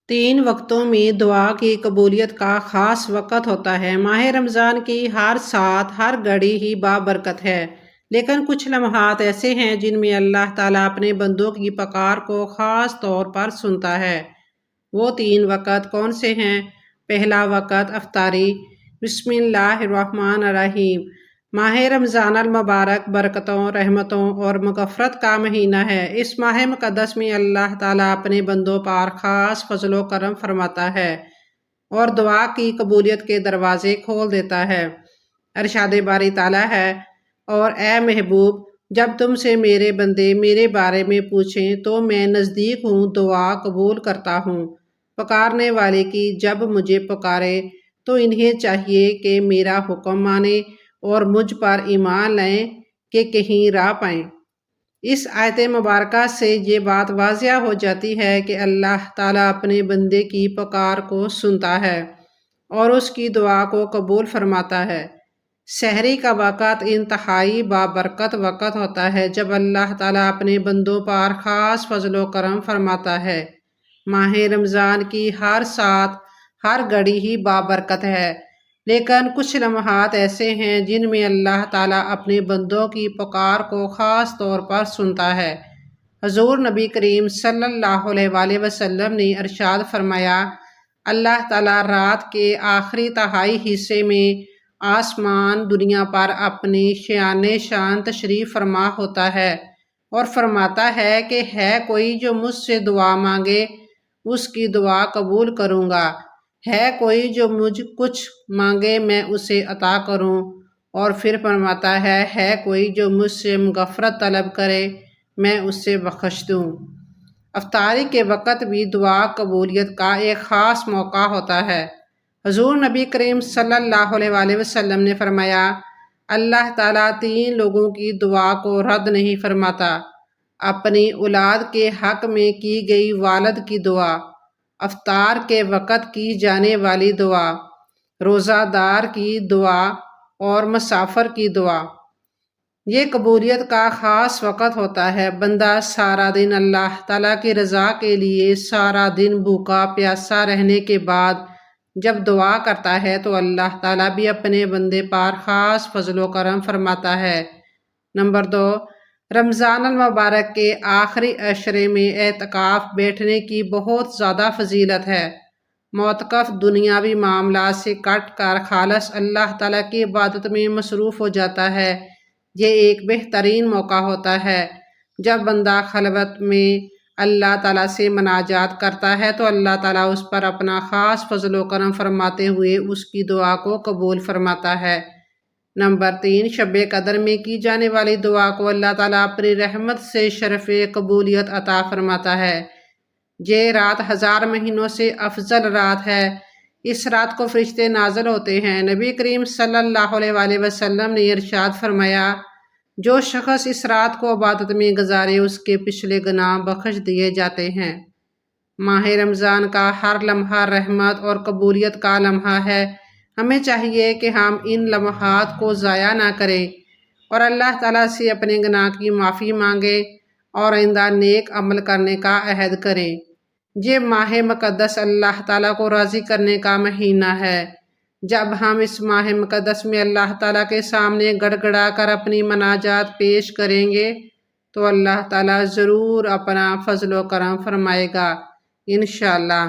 تین وقتوں میں دعا کی قبولیت کا خاص وقت ہوتا ہے۔ ماہ رمضان کی ہر ساتھ ہر گھڑی ہی بابرکت ہے، لیکن کچھ لمحات ایسے ہیں جن میں اللہ تعالیٰ اپنے بندوں کی پکار کو خاص طور پر سنتا ہے۔ وہ تین وقت کون سے ہیں؟ پہلا وقت افطاری۔ بسم اللہ الرحمن الرحیم۔ ماہ رمضان المبارک برکتوں، رحمتوں اور مغفرت کا مہینہ ہے۔ اس ماہ مقدس میں اللہ تعالیٰ اپنے بندوں پر خاص فضل و کرم فرماتا ہے اور دعا کی قبولیت کے دروازے کھول دیتا ہے۔ ارشاد باری تعالیٰ ہے، اور اے محبوب، جب تم سے میرے بندے میرے بارے میں پوچھیں تو میں نزدیک ہوں، دعا قبول کرتا ہوں۔ پکارنے والے کی جب مجھے پکارے تو انہیں چاہیے کہ میرا حکم مانیں اور مجھ پر ایمان لائیں کہ کہیں راہ پائیں۔ اس آیت مبارکہ سے یہ بات واضح ہو جاتی ہے کہ اللہ تعالیٰ اپنے بندے کی پکار کو سنتا ہے اور اس کی دعا کو قبول فرماتا ہے۔ سحری کا وقت انتہائی بابرکت وقت ہوتا ہے جب اللہ تعالیٰ اپنے بندوں پر خاص فضل و کرم فرماتا ہے۔ ماہ رمضان کی ہر ساتھ ہر گھڑی ہی بابرکت ہے، لیکن کچھ لمحات ایسے ہیں جن میں اللہ تعالیٰ اپنے بندوں کی پکار کو خاص طور پر سنتا ہے۔ حضور نبی کریم صلی اللہ علیہ وآلہ وسلم نے ارشاد فرمایا، اللہ تعالیٰ رات کے آخری تہائی حصے میں آسمان دنیا پر اپنی شان شان تشریف فرما ہوتا ہے اور فرماتا ہے کہ ہے کوئی جو مجھ سے دعا مانگے اس کی دعا قبول کروں گا، ہے کوئی جو مجھ کچھ مانگے میں اسے عطا کروں، اور پھر فرماتا ہے کوئی جو مجھ سے مغفرت طلب کرے میں اس سے بخش دوں۔ افطاری کے وقت بھی دعا قبولیت کا ایک خاص موقع ہوتا ہے۔ حضور نبی کریم صلی اللہ علیہ وآلہ وسلم نے فرمایا، اللہ تعالیٰ تین لوگوں کی دعا کو رد نہیں فرماتا: اپنی اولاد کے حق میں کی گئی والد کی دعا، افطار کے وقت کی جانے والی دعا، روزہ دار کی دعا اور مسافر کی دعا۔ یہ قبولیت کا خاص وقت ہوتا ہے۔ بندہ سارا دن اللہ تعالیٰ کی رضا کے لیے سارا دن بھوکا پیاسا رہنے کے بعد جب دعا کرتا ہے تو اللہ تعالیٰ بھی اپنے بندے پر خاص فضل و کرم فرماتا ہے۔ نمبر 2، رمضان المبارک کے آخری عشرے میں اعتکاف بیٹھنے کی بہت زیادہ فضیلت ہے۔ معتکف دنیاوی معاملات سے کٹ کر خالص اللہ تعالیٰ کی عبادت میں مصروف ہو جاتا ہے۔ یہ ایک بہترین موقع ہوتا ہے جب بندہ خلوت میں اللہ تعالیٰ سے مناجات کرتا ہے تو اللہ تعالیٰ اس پر اپنا خاص فضل و کرم فرماتے ہوئے اس کی دعا کو قبول فرماتا ہے۔ نمبر 3، شب قدر میں کی جانے والی دعا کو اللہ تعالیٰ اپنی رحمت سے شرف قبولیت عطا فرماتا ہے۔ یہ رات 1000 مہینوں سے افضل رات ہے۔ اس رات کو فرشتے نازل ہوتے ہیں۔ نبی کریم صلی اللہ علیہ وآلہ وسلم نے ارشاد فرمایا، جو شخص اس رات کو عبادت میں گزارے اس کے پچھلے گناہ بخش دیے جاتے ہیں۔ ماہ رمضان کا ہر لمحہ رحمت اور قبولیت کا لمحہ ہے۔ ہمیں چاہیے کہ ہم ان لمحات کو ضائع نہ کریں اور اللہ تعالیٰ سے اپنے گناہ کی معافی مانگیں اور آئندہ نیک عمل کرنے کا عہد کریں۔ یہ ماہ مقدس اللہ تعالیٰ کو راضی کرنے کا مہینہ ہے۔ جب ہم اس ماہ مقدس میں اللہ تعالیٰ کے سامنے گڑ گڑا کر اپنی مناجات پیش کریں گے تو اللہ تعالیٰ ضرور اپنا فضل و کرم فرمائے گا، انشاءاللہ۔